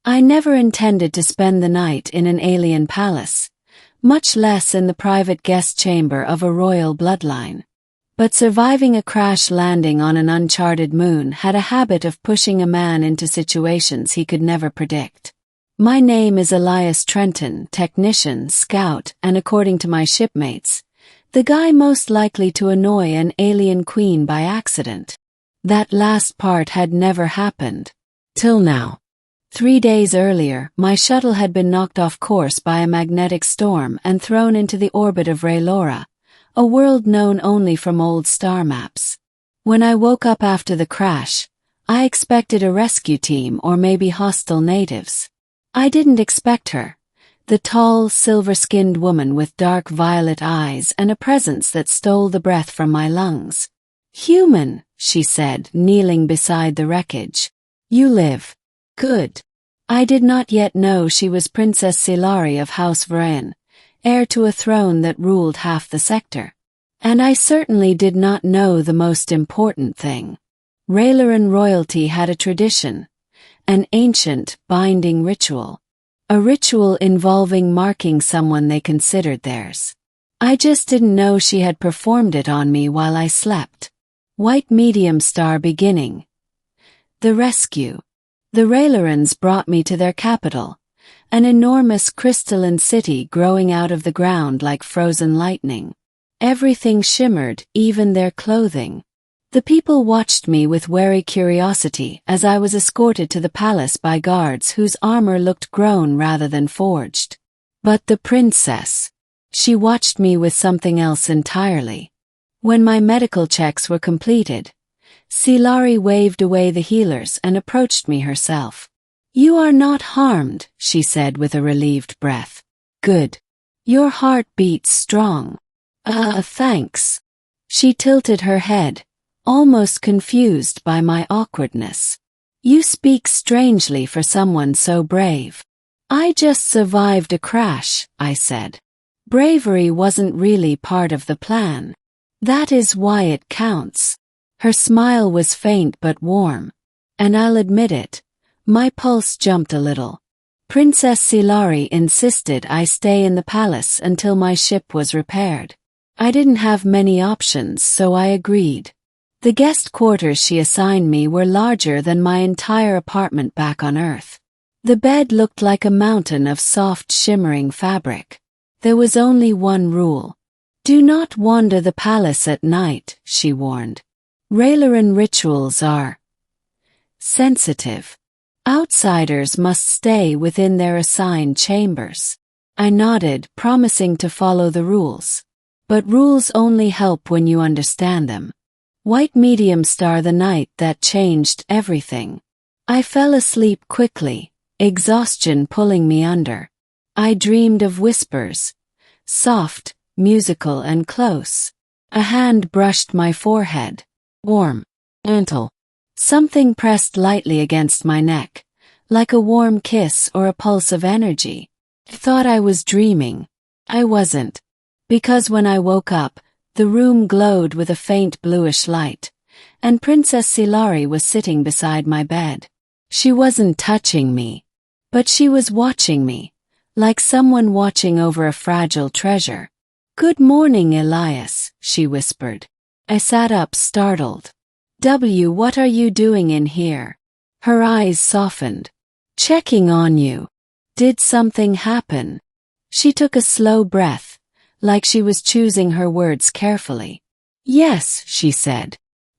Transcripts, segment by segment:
I never intended to spend the night in an alien palace, much less in the private guest chamber of a royal bloodline. But surviving a crash landing on an uncharted moon had a habit of pushing a man into situations he could never predict. My name is Elias Trenton, technician, scout, and according to my shipmates, the guy most likely to annoy an alien queen by accident. That last part had never happened. Till now. 3 days earlier, my shuttle had been knocked off course by a magnetic storm and thrown into the orbit of Raylora, a world known only from old star maps. When I woke up after the crash, I expected a rescue team or maybe hostile natives. I didn't expect her, the tall, silver-skinned woman with dark violet eyes and a presence that stole the breath from my lungs. "Human," she said, kneeling beside the wreckage. "You live. Good." I did not yet know she was Princess Silari of House Varen, heir to a throne that ruled half the sector. And I certainly did not know the most important thing. Rayloran royalty had a tradition, an ancient, binding ritual. A ritual involving marking someone they considered theirs. I just didn't know she had performed it on me while I slept. White medium star beginning. The rescue. The Raylorans brought me to their capital, an enormous crystalline city growing out of the ground like frozen lightning. Everything shimmered, even their clothing. The people watched me with wary curiosity as I was escorted to the palace by guards whose armor looked grown rather than forged. But the princess. She watched me with something else entirely. When my medical checks were completed, Silari waved away the healers and approached me herself. "You are not harmed," she said with a relieved breath. "Good. Your heart beats strong." Thanks." She tilted her head, almost confused by my awkwardness. "You speak strangely for someone so brave." "I just survived a crash," I said. "Bravery wasn't really part of the plan. That is why it counts." Her smile was faint but warm. And I'll admit it, my pulse jumped a little. Princess Silari insisted I stay in the palace until my ship was repaired. I didn't have many options, so I agreed. The guest quarters she assigned me were larger than my entire apartment back on Earth. The bed looked like a mountain of soft, shimmering fabric. There was only one rule. "Do not wander the palace at night," she warned. "Rayloran rituals are sensitive. Outsiders must stay within their assigned chambers." I nodded, promising to follow the rules. But rules only help when you understand them. White medium star, the night that changed everything. I fell asleep quickly, exhaustion pulling me under. I dreamed of whispers, soft, musical and close. A hand brushed my forehead. Warm. Gentle. Something pressed lightly against my neck, like a warm kiss or a pulse of energy. I thought I was dreaming. I wasn't. Because when I woke up, the room glowed with a faint bluish light, and Princess Silari was sitting beside my bed. She wasn't touching me, but she was watching me, like someone watching over a fragile treasure. "Good morning, Elias," she whispered. I sat up, startled. What are you doing in here?" Her eyes softened. "Checking on you. Did something happen?" She took a slow breath, like she was choosing her words carefully. "Yes," she said.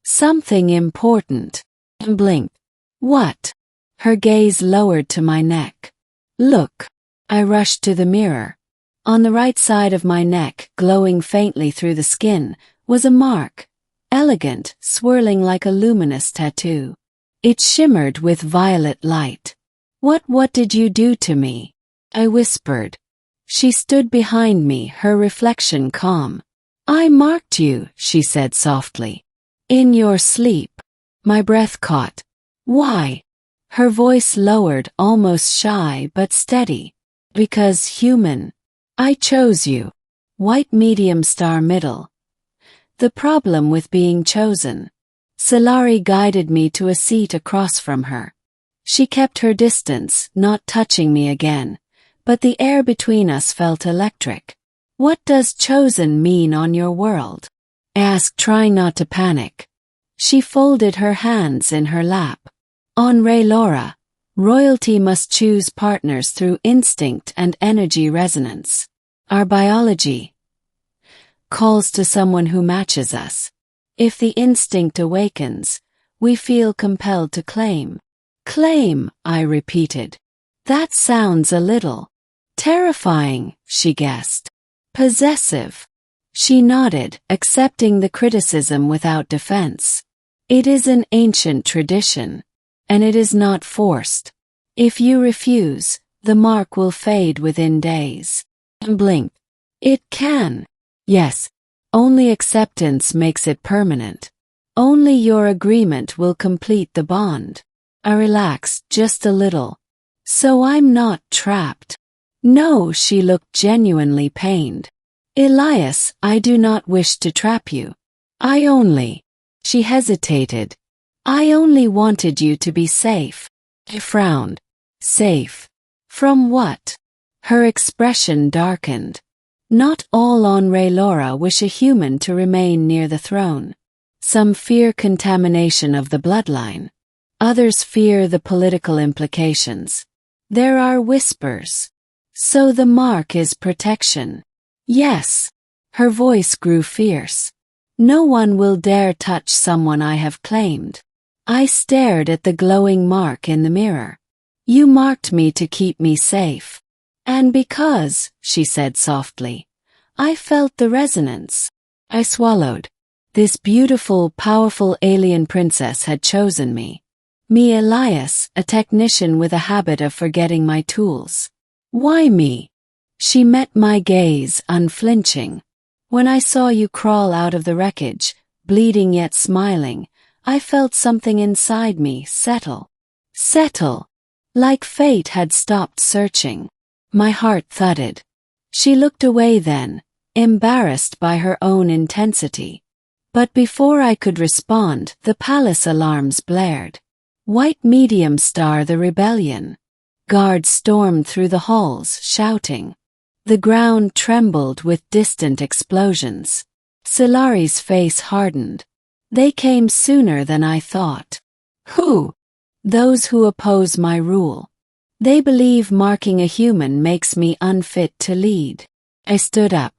"Something important." I blinked. "What?" Her gaze lowered to my neck. "Look." I rushed to the mirror. On the right side of my neck, glowing faintly through the skin, was a mark, elegant, swirling like a luminous tattoo. It shimmered with violet light. What did you do to me?" I whispered. She stood behind me, her reflection calm. "I marked you," she said softly. "In your sleep." My breath caught. "Why?" Her voice lowered, almost shy but steady. "Because human. I chose you. White medium star middle. The problem with being chosen." Silari guided me to a seat across from her. She kept her distance, not touching me again, but the air between us felt electric. "What does chosen mean on your world?" I asked, trying not to panic. She folded her hands in her lap. "On Laura, royalty must choose partners through instinct and energy resonance. Our biology calls to someone who matches us. If the instinct awakens, we feel compelled to claim." "Claim," I repeated. "That sounds a little terrifying," she guessed. "Possessive." She nodded, accepting the criticism without defense. "It is an ancient tradition, and it is not forced. If you refuse, the mark will fade within days." Blink. "It can." "Yes. Only acceptance makes it permanent. Only your agreement will complete the bond." I relaxed just a little. "So I'm not trapped?" "No," she looked genuinely pained. "Elias, I do not wish to trap you. I only—" She hesitated. "I only wanted you to be safe." I frowned. "Safe? From what?" Her expression darkened. "Not all on Laura wish a human to remain near the throne. Some fear contamination of the bloodline. Others fear the political implications. There are whispers. So the mark is protection." "Yes." Her voice grew fierce. "No one will dare touch someone I have claimed." I stared at the glowing mark in the mirror. "You marked me to keep me safe. And because," she said softly, "I felt the resonance." I swallowed. This beautiful, powerful alien princess had chosen me. Me, Elias, a technician with a habit of forgetting my tools. "Why me?" She met my gaze, unflinching. "When I saw you crawl out of the wreckage, bleeding yet smiling, I felt something inside me settle. Settle. Like fate had stopped searching." My heart thudded. She looked away then, embarrassed by her own intensity. But before I could respond, the palace alarms blared. "White medium star, the rebellion." Guards stormed through the halls, shouting. The ground trembled with distant explosions. Silari's face hardened. "They came sooner than I thought." "Who?" "Those who oppose my rule. They believe marking a human makes me unfit to lead." I stood up.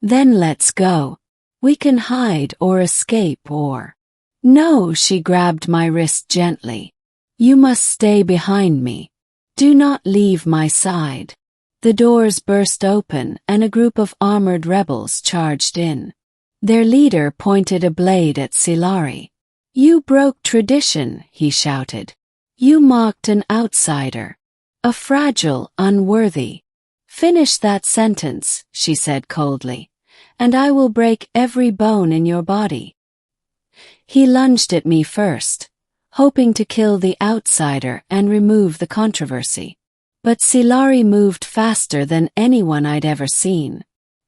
"Then let's go. We can hide or escape or—" "No," she grabbed my wrist gently. "You must stay behind me. Do not leave my side." The doors burst open and a group of armored rebels charged in. Their leader pointed a blade at Silari. "You broke tradition," he shouted. "You mocked an outsider. A fragile, unworthy." "Finish that sentence," she said coldly, "and I will break every bone in your body." He lunged at me first, hoping to kill the outsider and remove the controversy. But Silari moved faster than anyone I'd ever seen.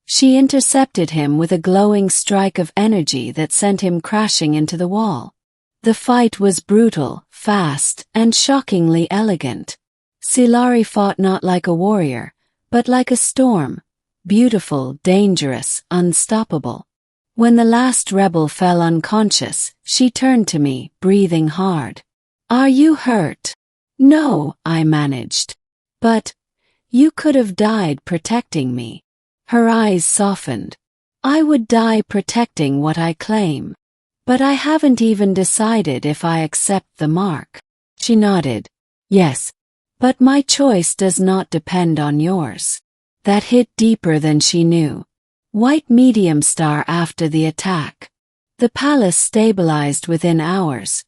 She intercepted him with a glowing strike of energy that sent him crashing into the wall. The fight was brutal, fast, and shockingly elegant. Silari fought not like a warrior, but like a storm, beautiful, dangerous, unstoppable. When the last rebel fell unconscious, she turned to me, breathing hard. "Are you hurt?" "No," I managed. "But you could have died protecting me." Her eyes softened. "I would die protecting what I claim. But I haven't even decided if I accept the mark." She nodded. "Yes. But my choice does not depend on yours." That hit deeper than she knew. White medium star after the attack. The palace stabilized within hours,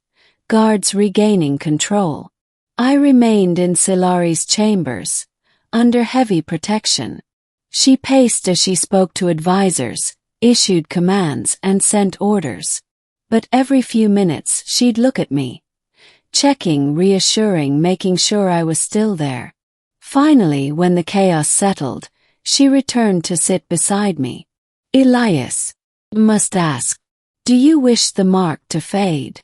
guards regaining control. I remained in Silari's chambers, under heavy protection. She paced as she spoke to advisors, issued commands and sent orders. But every few minutes she'd look at me, checking, reassuring, making sure I was still there. Finally, when the chaos settled, she returned to sit beside me. "Elias, must ask, do you wish the mark to fade?"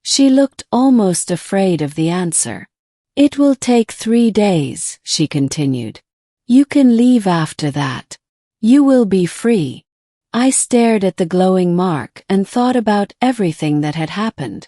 She looked almost afraid of the answer. It will take 3 days, she continued. You can leave after that. You will be free. I stared at the glowing mark and thought about everything that had happened.